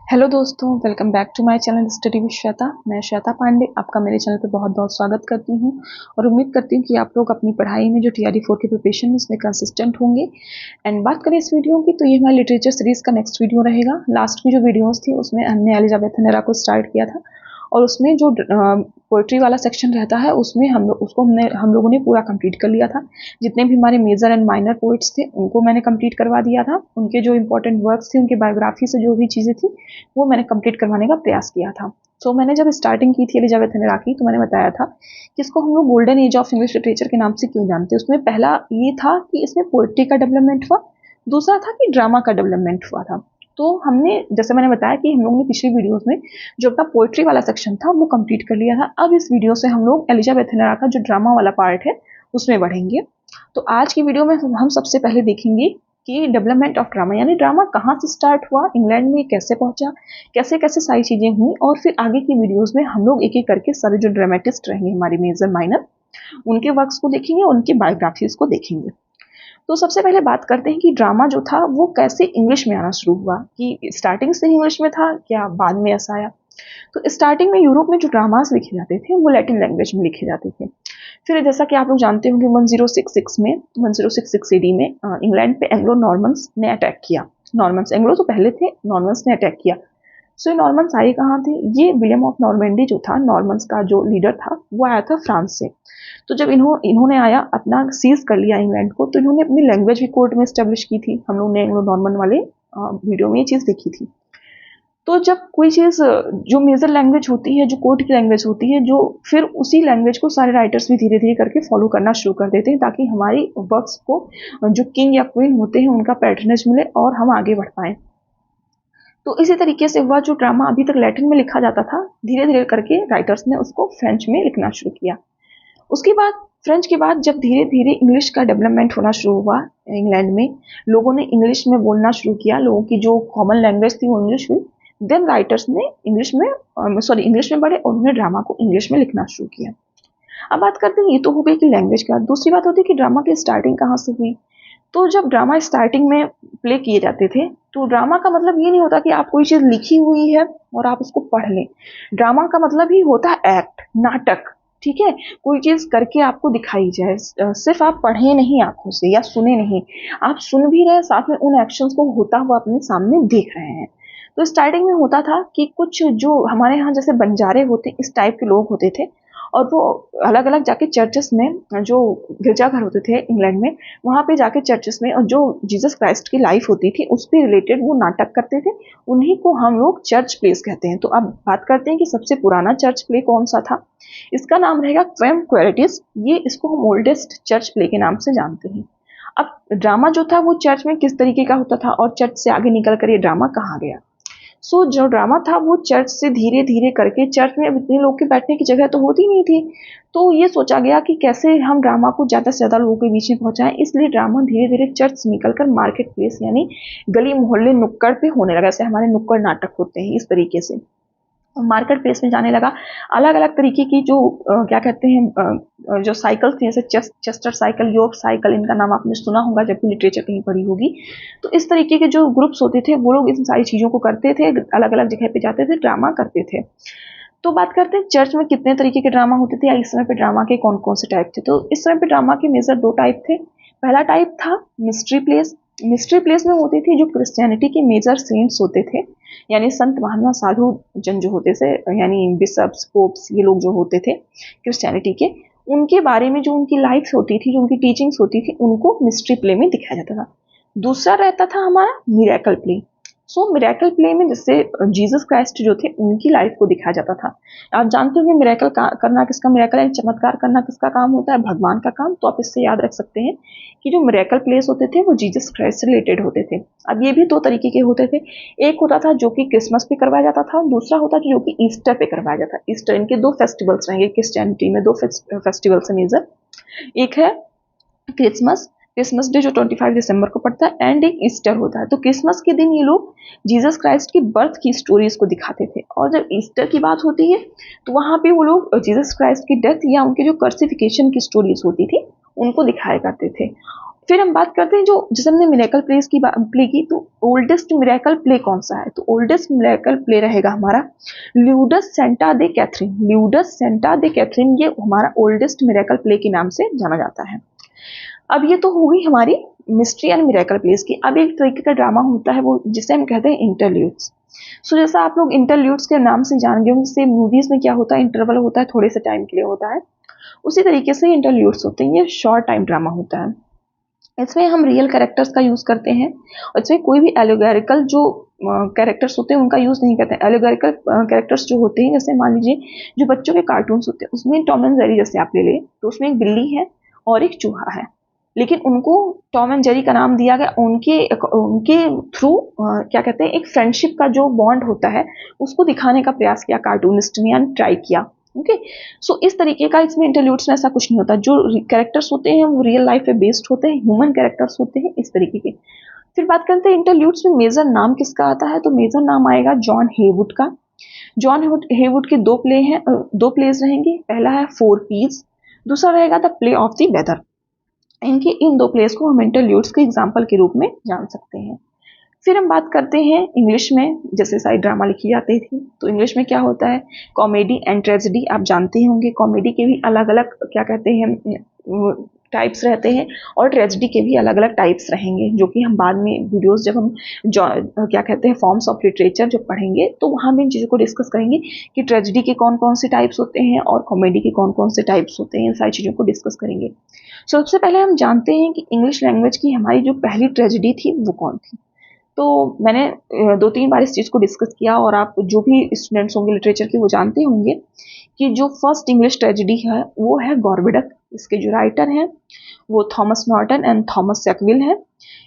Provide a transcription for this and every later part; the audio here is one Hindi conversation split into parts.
हेलो दोस्तों, welcome back to my channel study with Shweta. मैं श्वेता पांडे आपका मेरे चैनल पे बहुत बहुत स्वागत करती हूँ और उम्मीद करती हूँ कि आप लोग अपनी पढ़ाई में जो TRD 4 की प्रिपरेशन है उसमें कंसिस्टेंट होंगे। एंड बात करें इस वीडियो की, तो ये हमारी लिटरेचर सीरीज का नेक्स्ट वीडियो रहेगा। लास्ट की जो वीडियोस थी उसमें हमने एलिजाबेथ हेनेरा को स्टार्ट किया था और उसमें जो पोइट्री वाला सेक्शन रहता है उसमें हम लोगों ने पूरा कंप्लीट कर लिया था। जितने भी हमारे मेजर एंड माइनर पोइट्स थे उनको मैंने कंप्लीट करवा दिया था। उनके जो इंपॉर्टेंट वर्क्स थे, उनके बायोग्राफी से जो भी चीज़ें थी वो मैंने कंप्लीट करवाने का प्रयास किया था। सो मैंने जब स्टार्टिंग की थी एलिजाबेथ हेनेरा की, तो मैंने बताया था कि इसको हम लोग golden age of English literature के नाम से क्यों जानते हैं। उसमें पहला ये था कि इसमें पोइट्री का डेवलपमेंट हुआ, दूसरा था कि ड्रामा का डेवलपमेंट हुआ था। तो हमने, जैसे मैंने बताया कि हम लोगों ने पिछली वीडियोस में जो अपना पोइट्री वाला सेक्शन था वो कंप्लीट कर लिया था। अब इस वीडियो से हम लोग एलिजाबेथ हेनेरा का जो ड्रामा वाला पार्ट है उसमें बढ़ेंगे। तो आज की वीडियो में हम सबसे पहले देखेंगे कि डेवलपमेंट ऑफ ड्रामा, यानी ड्रामा कहाँ से स्टार्ट हुआ, इंग्लैंड में कैसे पहुंचा, कैसे कैसे सारी चीजें हुई, और फिर आगे की वीडियोस में हम लोग एक एक करके सारे जो ड्रामेटिस्ट रहेंगे हमारे मेजर माइनर, उनके वर्क्स को देखेंगे, उनकी बायोग्राफीज को देखेंगे। तो सबसे पहले बात करते हैं कि ड्रामा जो था वो कैसे इंग्लिश में आना शुरू हुआ, कि स्टार्टिंग से ही इंग्लिश में था क्या बाद में ऐसा आया। तो स्टार्टिंग में यूरोप में जो ड्रामास लिखे जाते थे वो लैटिन लैंग्वेज में लिखे जाते थे। फिर जैसा कि आप लोग जानते होंगे 1066 एडी में इंग्लैंड पे एंग्लो नॉर्मन्स ने अटैक किया। नॉर्मन्स, एंग्लो तो पहले थे, नॉर्मन्स ने अटैक किया। सो नॉर्मन्स आए कहाँ थे? ये विलियम ऑफ नॉर्मेंडी जो था, नॉर्मन्स का जो लीडर था, वो आया था फ्रांस से। तो जब इन्होंने आया, अपना सीज कर लिया इंग्लैंड को, तो इन्होंने अपनी लैंग्वेज भी कोर्ट में स्टेब्लिश की थी। हम लोग ने एंग्लो नॉर्मन वाले वीडियो में ये चीज़ देखी थी। तो जब कोई चीज़ जो मेजर लैंग्वेज होती है, जो कोर्ट की लैंग्वेज होती है, जो फिर उसी लैंग्वेज को सारे राइटर्स भी धीरे धीरे करके फॉलो करना शुरू कर देते हैं, ताकि हमारी वर्क्स को जो किंग या क्वीन होते हैं उनका पैट्रनेज मिले और हम आगे बढ़ पाएँ। तो इसी तरीके से हुआ, जो ड्रामा अभी तक लैटिन में लिखा जाता था, धीरे धीरे करके राइटर्स ने उसको फ्रेंच में लिखना शुरू किया। उसके बाद फ्रेंच के बाद जब धीरे धीरे इंग्लिश का डेवलपमेंट होना शुरू हुआ इंग्लैंड में, लोगों ने इंग्लिश में बोलना शुरू किया, लोगों की जो कॉमन लैंग्वेज थी वो इंग्लिश हुई। देन राइटर्स ने इंग्लिश में बढ़े और उन्होंने ड्रामा को इंग्लिश में लिखना शुरू किया। अब बात करते हैं, ये तो हो गई कि लैंग्वेज का। दूसरी बात होती है कि ड्रामा की स्टार्टिंग कहाँ से हुई। तो जब ड्रामा स्टार्टिंग में प्ले किए जाते थे, तो ड्रामा का मतलब ये नहीं होता कि आप कोई चीज़ लिखी हुई है और आप उसको पढ़ लें। ड्रामा का मतलब ही होता है एक्ट, नाटक। ठीक है, कोई चीज़ करके आपको दिखाई जाए। सिर्फ आप पढ़े नहीं आंखों से या सुने नहीं, आप सुन भी रहे, साथ में उन एक्शंस को होता हुआ अपने सामने देख रहे हैं। तो स्टार्टिंग में होता था कि कुछ जो हमारे यहाँ जैसे बंजारे होते, इस टाइप के लोग होते थे, और वो अलग अलग जाके चर्चेस में, जो गिरजाघर होते थे इंग्लैंड में, वहाँ पे जाके चर्चेस में और जो जीसस क्राइस्ट की लाइफ होती थी उस पर रिलेटेड वो नाटक करते थे। उन्हीं को हम लोग चर्च प्लेस कहते हैं। तो अब बात करते हैं कि सबसे पुराना चर्च प्ले कौन सा था। इसका नाम रहेगा क्वेम क्वेरिटिस। ये इसको हम ओल्डेस्ट चर्च प्ले के नाम से जानते हैं। अब ड्रामा जो था वो चर्च में किस तरीके का होता था और चर्च से आगे निकल कर ये ड्रामा कहाँ गया। जो ड्रामा था वो चर्च से धीरे धीरे करके, चर्च में अब इतने लोग के बैठने की जगह तो होती नहीं थी, तो ये सोचा गया कि कैसे हम ड्रामा को ज़्यादा से ज़्यादा लोगों के बीच में पहुंचाएं। इसलिए ड्रामा धीरे धीरे चर्च से निकलकर मार्केट प्लेस, यानी गली मोहल्ले नुक्कड़ पे होने लगा। जैसे हमारे नुक्कड़ नाटक होते हैं, इस तरीके से मार्केट प्लेस में जाने लगा। अलग अलग तरीके की जो क्या कहते हैं, जो साइकिल थी, जैसे चेस्टर साइकिल, योर्क साइकिल, इनका नाम आपने सुना होगा जब भी लिटरेचर कहीं पढ़ी होगी। तो इस तरीके के जो ग्रुप्स होते थे वो लोग इन सारी चीज़ों को करते थे, अलग अलग जगह पे जाते थे, ड्रामा करते थे। तो बात करते हैं चर्च में कितने तरीके के ड्रामा होते थे, या इस समय पे ड्रामा के कौन कौन से टाइप थे। तो इस समय पे ड्रामा के मेजर दो टाइप थे। पहला टाइप था मिस्ट्री प्लेस। मिस्ट्री प्लेस में होती थी जो क्रिश्चियनिटी के मेजर सेंट्स होते थे, यानी संत महात्मा साधु जन जो होते थे, यानी बिशप्स, पोप्स, ये लोग जो होते थे क्रिश्चियनिटी के, उनके बारे में जो उनकी लाइफ होती थी, जो उनकी टीचिंग्स होती थी, उनको मिस्ट्री प्ले में दिखाया जाता था। दूसरा रहता था हमारा मिरेकल प्ले। मिरेकल प्ले में जैसे जीसस क्राइस्ट जो थे उनकी लाइफ को दिखाया जाता था। आप जानते होंगे मिरेकल करना किसका, मिरेकल यानी चमत्कार करना किसका काम होता है? भगवान का काम। तो आप इससे याद रख सकते हैं कि जो मिरेकल प्लेस होते थे वो जीसस क्राइस्ट से रिलेटेड होते थे। अब ये भी दो तरीके के होते थे। एक होता था जो कि क्रिसमस पे करवाया जाता था, दूसरा होता था जो कि ईस्टर पे करवाया जाता था। ईस्टर, इनके दो फेस्टिवल्स रहेंगे क्रिश्चियनिटी में, दो फेस्टिवल्स है मेजर। एक है क्रिसमस डे जो 25 दिसंबर को पड़ता है, एंड एक ईस्टर होता है। तो क्रिसमस के दिन ये लोग जीसस क्राइस्ट की बर्थ की स्टोरीज को दिखाते थे, और जब ईस्टर की बात होती है तो वहाँ पे वो लोग जीसस क्राइस्ट की डेथ या उनके जो कर्सिफिकेशन की स्टोरीज होती थी उनको दिखाया करते थे। फिर हम बात करते हैं जो जैसे हमने मिरेकल प्ले की, तो ओल्डेस्ट मिरेकल प्ले कौन सा है? तो ओल्डेस्ट मिरेकल प्ले रहेगा हमारा ल्यूडस सेंटा दे कैथरीन। ल्यूडस सेंटा दे कैथरीन ये हमारा ओल्डेस्ट मिरेकल प्ले के नाम से जाना जाता है। अब ये तो हो गई हमारी मिस्ट्री एंड मिरेकल प्लेस की। अब एक तरीके का ड्रामा होता है वो जिसे हम कहते हैं इंटरल्यूड्स। सो जैसा आप लोग इंटरल्यूड्स के नाम से जान गए होंगे, मूवीज में क्या होता है, इंटरवल होता है, थोड़े से टाइम के लिए होता है, उसी तरीके से इंटरल्यूड्स होते हैं, ये शॉर्ट टाइम ड्रामा होता है। इसमें हम रियल कैरेक्टर्स का यूज करते हैं और इसमें कोई भी एलोगेरिकल जो कैरेक्टर्स होते हैं उनका यूज नहीं करते हैं। एलोगेरिकल कैरेक्टर्स जो होते हैं, जैसे मान लीजिए जो बच्चों के कार्टून्स होते हैं उसमें टॉम एंड जेरी जैसे आप ले लें, तो उसमें एक बिल्ली है और एक चूहा है, लेकिन उनको टॉम एंड जेरी का नाम दिया गया उनके उनके थ्रू क्या कहते हैं, एक फ्रेंडशिप का जो बॉन्ड होता है उसको दिखाने का प्रयास किया कार्टूनिस्ट ने, यानी ट्राई किया। ओके, सो इस तरीके का इसमें इंटरल्यूड्स में ऐसा कुछ नहीं होता। जो कैरेक्टर्स होते हैं वो रियल लाइफ पे बेस्ड होते हैं, ह्यूमन कैरेक्टर्स होते हैं, इस तरीके के। फिर बात करते हैं इंटरल्यूड्स में मेजर नाम किसका आता है, तो मेजर नाम आएगा जॉन हेवुड का। जॉन हेवुड के दो प्लेस रहेंगे। पहला है 4 Ps, दूसरा रहेगा the play of the weather. इन दो प्लेस को हम इंटरल्यूड्स के एग्जाम्पल के रूप में जान सकते हैं। फिर हम बात करते हैं इंग्लिश में, जैसे सारी ड्रामा लिखी जाती थी, तो इंग्लिश में क्या होता है, कॉमेडी एंड ट्रेजेडी। आप जानते ही होंगे कॉमेडी के भी अलग अलग क्या कहते हैं टाइप्स रहते हैं, और ट्रेजेडी के भी अलग अलग टाइप्स रहेंगे, जो कि हम बाद में वीडियोस जब हम क्या कहते हैं फॉर्म्स ऑफ लिटरेचर जब पढ़ेंगे तो वहाँ भी इन चीज़ों को डिस्कस करेंगे कि ट्रेजेडी के कौन कौन से टाइप्स होते हैं और कॉमेडी के कौन कौन से टाइप्स होते हैं, इन सारी चीज़ों को डिस्कस करेंगे। सबसे पहले हम जानते हैं कि इंग्लिश लैंग्वेज की हमारी जो पहली ट्रेजेडी थी वो कौन थी। तो मैंने 2-3 बार इस चीज़ को डिस्कस किया, और आप जो भी स्टूडेंट्स होंगे लिटरेचर के वो जानते होंगे कि जो फर्स्ट इंग्लिश ट्रेजेडी है वो है गॉर्बेडक। इसके जो राइटर हैं वो Thomas Norton and Thomas Sackville हैं।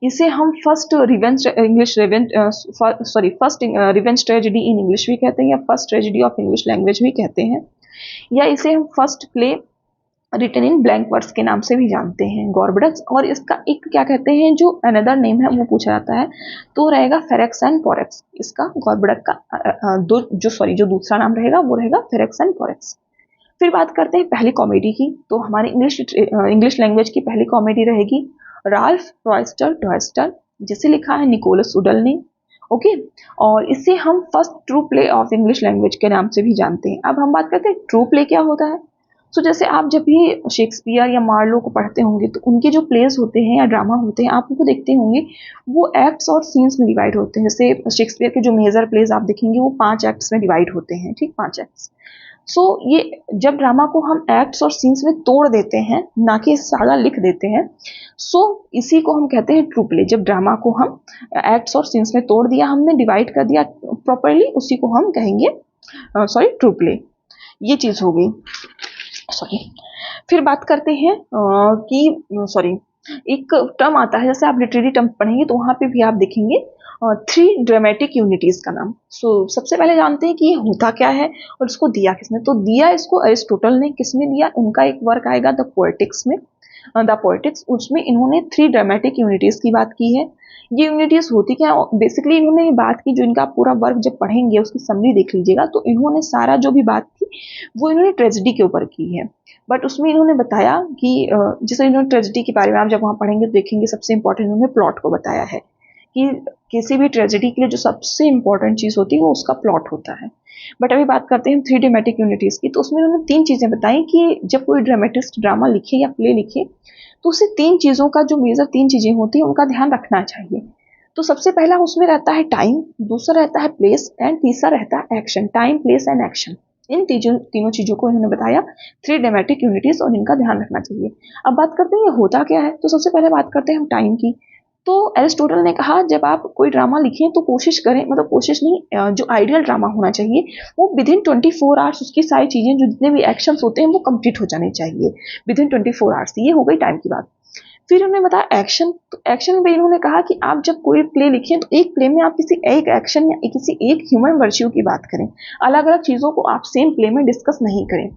इसे हम first revenge tragedy in English भी कहते हैं, या first tragedy of English language भी कहते हैं, या इसे हम first play written in blank words के नाम से भी जानते हैं गॉर्बेडक्स। और इसका एक क्या कहते हैं जो अनदर नेम है वो पूछा जाता है, तो रहेगा फेरेक्स एंड पोरेक्स। इसका गॉर्बेडक का जो दूसरा नाम रहेगा वो रहेगा फेरेक्स एंड पोरेक्स। फिर बात करते हैं पहली कॉमेडी की, तो हमारी इंग्लिश लैंग्वेज की पहली कॉमेडी रहेगी राल्फ रॉयस्टर डॉयस्टर, जिसे लिखा है निकोलस उडल ने। ओके, और इसे हम first true play of English language के नाम से भी जानते हैं। अब हम बात करते हैं ट्रू प्ले क्या होता है। सो जैसे आप जब भी शेक्सपियर या मार्लो को पढ़ते होंगे तो उनके जो प्लेस होते हैं या ड्रामा होते हैं आप उनको देखते होंगे, वो एक्ट्स और सीन्स में डिवाइड होते हैं। जैसे शेक्सपियर के जो मेजर प्लेस आप देखेंगे वो 5 एक्ट्स में डिवाइड होते हैं, ठीक, 5 एक्ट्स। सो ये जब ड्रामा को हम एक्ट्स और सीन्स में तोड़ देते हैं, ना कि सादा लिख देते हैं, सो इसी को हम कहते हैं ट्रू प्ले। जब ड्रामा को हम एक्ट्स और सीन्स में तोड़ दिया, हमने डिवाइड कर दिया प्रॉपरली, उसी को हम कहेंगे ट्रू प्ले। ये चीज़ हो गई। फिर बात करते हैं एक टर्म आता है, जैसे आप लिटरेरी टर्म पढ़ेंगे तो वहाँ पे भी आप देखेंगे 3 ड्रामेटिक यूनिटीज का नाम। सबसे पहले जानते हैं कि ये होता क्या है और इसको दिया किसने। तो दिया इसको अरिस्टोटल ने। किसने दिया, उनका एक वर्क आएगा द पोएटिक्स, उसमें इन्होंने 3 ड्रामेटिक यूनिटीज की बात की है। ये यूनिटीज होती क्या, बेसिकली इन्होंने ये बात की, जो इनका पूरा वर्क जब पढ़ेंगे उसकी समरी देख लीजिएगा, तो इन्होंने सारा जो भी बात की वो इन्होंने ट्रेजेडी के ऊपर की है। बट उसमें इन्होंने बताया कि जैसे इन्होंने ट्रेजेडी के बारे में आप जब वहाँ पढ़ेंगे तो देखेंगे सबसे इंपॉर्टेंट इन्होंने प्लॉट को बताया है, कि किसी भी ट्रेजेडी के लिए जो सबसे इंपॉर्टेंट चीज़ होती है वो उसका प्लॉट होता है। बट अभी बात करते हैं 3 ड्रामेटिक यूनिटीज़ की, तो उसमें उन्होंने 3 चीज़ें बताई कि जब कोई ड्रामेटिस्ट ड्रामा लिखे या प्ले लिखे तो उसे 3 चीज़ों का, जो मेजर 3 चीज़ें होती हैं उनका ध्यान रखना चाहिए। तो सबसे पहला उसमें रहता है टाइम, दूसरा रहता है प्लेस, एंड तीसरा रहता है action. Time, place and action, इन तीनों चीज़ों को इन्होंने बताया 3 ड्रामेटिक यूनिटीज़, और इनका ध्यान रखना चाहिए। अब बात करते हैं ये होता क्या है। तो सबसे पहले बात करते हैं हम टाइम की। तो एरिस्टोटल ने कहा जब आप कोई ड्रामा लिखें तो कोशिश करें, मतलब कोशिश नहीं, जो आइडियल ड्रामा होना चाहिए वो विदिन 24 आवर्स उसकी सारी चीज़ें, जो जितने भी एक्शंस होते हैं वो कंप्लीट हो जाने चाहिए विदिन 24 आवर्स। ये हो गई टाइम की बात। फिर उन्होंने बताया एक्शन। तो एक्शन में इन्होंने कहा कि आप जब कोई प्ले लिखें तो एक प्ले में आप किसी एक एक्शन या किसी एक ह्यूमन वर्च्यू की बात करें, अलग अलग चीज़ों को आप सेम प्ले में डिस्कस नहीं करें।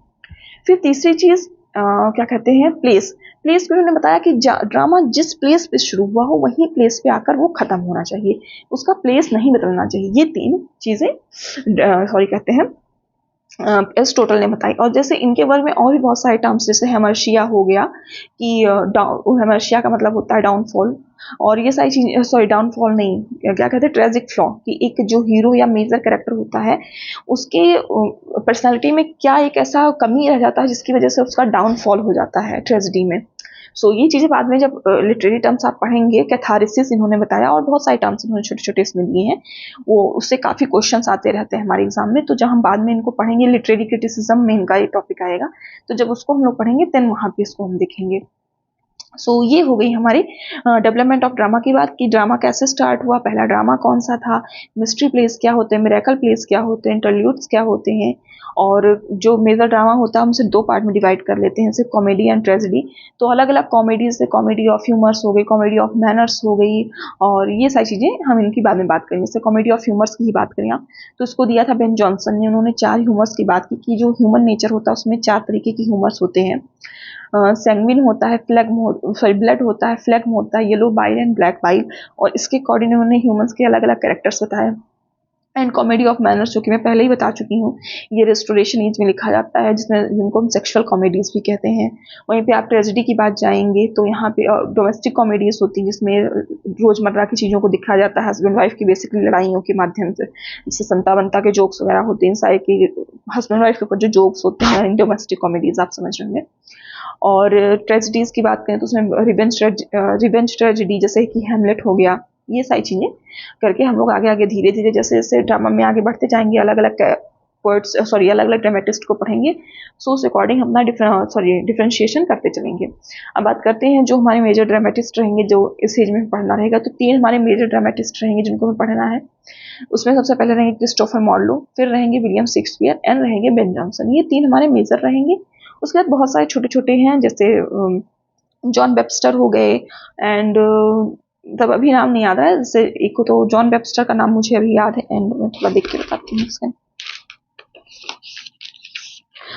फिर तीसरी चीज़ क्या कहते हैं, प्लेस को उन्होंने बताया कि ड्रामा जिस प्लेस पे शुरू हुआ हो वही प्लेस पे आकर वो खत्म होना चाहिए, उसका प्लेस नहीं बदलना चाहिए। ये 3 चीज़ें कहते हैं एरिस्टोटल ने बताई। और जैसे इनके वर्क में और भी बहुत सारे टर्म्स, जैसे हेमर्शिया हो गया कि हेमर्शिया का मतलब होता है डाउनफॉल, और ये सारी चीज़, सॉरी डाउनफॉल नहीं, क्या कहते हैं, ट्रेजिक फ्लॉ, कि एक जो हीरो या मेजर कैरेक्टर होता है उसके पर्सनालिटी में क्या एक ऐसा कमी रह जाता है जिसकी वजह से उसका डाउनफॉल हो जाता है ट्रेजिडी में। सो ये चीज़ें बाद में जब लिटरेरी टर्म्स आप पढ़ेंगे, कैथारिसिस इन्होंने बताया, और बहुत सारे टर्म्स इन्होंने छोटे छोटे इसमें दिए हैं, वो उससे काफ़ी क्वेश्चंस आते रहते हैं हमारे एग्जाम में। तो जब हम बाद में इनको पढ़ेंगे, लिटरेरी क्रिटिसिज्म में इनका ये टॉपिक आएगा, तो जब उसको हम लोग पढ़ेंगे देन वहाँ पे इसको हम देखेंगे। सो ये हो गई हमारी डेवलपमेंट ऑफ ड्रामा की बात, कि ड्रामा कैसे स्टार्ट हुआ, पहला ड्रामा कौन सा था, मिस्ट्री प्लेस क्या होते हैं, मिरेकल प्लेस क्या होते हैं, इंटरल्यूड्स क्या होते हैं, और जो मेजर ड्रामा होता है हम उसे दो पार्ट में डिवाइड कर लेते हैं, जैसे कॉमेडी एंड ट्रेजेडी। तो अलग अलग कॉमेडीज से, कॉमेडी ऑफ ह्यूमर्स हो गई, कॉमेडी ऑफ मैनर्स हो गई, और ये सारी चीज़ें हम इनकी बाद में बात करेंगे। जैसे कॉमेडी ऑफ ह्यूमर्स की ही बात करें आप, तो इसको दिया था बेन जॉनसन ने। उन्होंने 4 ह्यूमर्स की बात की कि जो ह्यूमन नेचर होता है उसमें 4 तरीके की ह्यूमर्स होते हैं। सैंग्विन होता है, फ्लैग्म, सॉरी ब्लड होता है, फ्लैग्म होता है, yellow bile and black bile, और इसके अकॉर्डिंग उन्होंने ह्यूमंस के अलग अलग कैरेक्टर्स बताए। एंड कॉमेडी ऑफ मैनर्स, जो कि मैं पहले ही बता चुकी हूँ, ये रेस्टोरेशन एज में लिखा जाता है, जिसमें जिनको हम सेक्सुअल कॉमेडीज भी कहते हैं। वहीं पे आप ट्रेजेडी की बात जाएंगे तो यहाँ पे डोमेस्टिक कॉमेडीज होती हैं, जिसमें रोजमर्रा की चीज़ों को दिखाया जाता है, हस्बैंड वाइफ की बेसिकली लड़ाइयों के माध्यम से, जैसे संता बनता के जोक्स वगैरह होते हैं, सारे के हस्बैंड वाइफ के ऊपर जो जोक्स होते हैं, डोमेस्टिक कॉमेडीज आप समझ रहे हैं। और ट्रेजेडीज की बात करें तो उसमें रिवेंज ट्रेजेडी, जैसे कि हेमलेट हो गया, ये सारी चीज़ें करके हम लोग आगे आगे धीरे धीरे जैसे जैसे ड्रामा में आगे बढ़ते जाएंगे, अलग अलग पोइट्स, सॉरी अलग अलग ड्रामेटिस्ट को पढ़ेंगे, सो उस अकॉर्डिंग हम अपना डिफ्रेंशिएशन करते चलेंगे। अब बात करते हैं जो हमारे मेजर ड्रामेटिस्ट रहेंगे, जो इस एज में पढ़ना रहेगा, तो 3 हमारे मेजर ड्रामेटिस्ट रहेंगे जिनको हमें पढ़ना है। उसमें सबसे पहले रहेंगे क्रिस्टोफर मार्लो, फिर रहेंगे विलियम शेक्सपियर, एंड रहेंगे बेन जॉनसन। ये 3 हमारे मेजर रहेंगे। उसके बाद बहुत सारे छोटे छोटे हैं, जैसे जॉन वेबस्टर हो गए, एंड तब अभी नाम नहीं याद है, जैसे एक को तो जॉन वेबस्टर का नाम मुझे अभी याद है, एंड मैं थोड़ा देख के बताती हूँ इसका।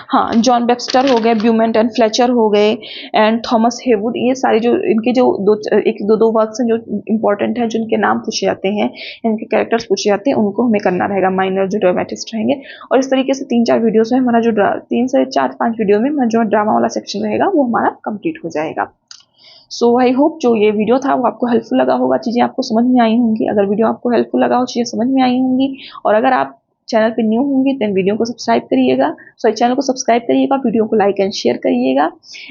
हाँ, जॉन वेबस्टर हो गए, ब्यूमेंट एंड फ्लेचर हो गए, एंड थॉमस हेवुड। ये सारे जो इनके जो दो वर्क्स हैं जो इम्पोर्टेंट है, जिनके नाम पूछे जाते हैं, इनके कैरेक्टर्स पूछे जाते हैं, उनको हमें करना रहेगा, माइनर जो ड्रामेटिस्ट रहेंगे। और इस तरीके से 3-4 वीडियोस में हमारा जो 3 से 4-5 वीडियो में हमारा जो ड्रामा वाला सेक्शन रहेगा वो हमारा कंप्लीट हो जाएगा। सो आई होप जो ये वीडियो था वो आपको हेल्पफुल लगा होगा, चीज़ें आपको समझ में आई होंगी। अगर वीडियो आपको हेल्पफुल लगा हो, चीज़ें समझ में आई होंगी, और अगर आप चैनल पे न्यू होंगे तो वीडियो को सब्सक्राइब करिएगा, सॉरी चैनल को सब्सक्राइब करिएगा, वीडियो को लाइक एंड शेयर करिएगा।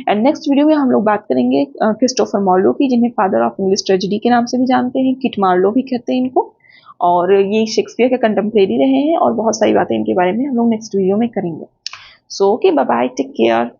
एंड नेक्स्ट वीडियो में हम लोग बात करेंगे क्रिस्टोफर मार्लो की, जिन्हें फादर ऑफ इंग्लिश ट्रेजेडी के नाम से भी जानते हैं, किट मार्लो भी कहते हैं इनको, और ये शेक्सपियर के कंटेम्परेरी रहे हैं, और बहुत सारी बातें इनके बारे में हम लोग नेक्स्ट वीडियो में करेंगे। So okay, bye bye, take care.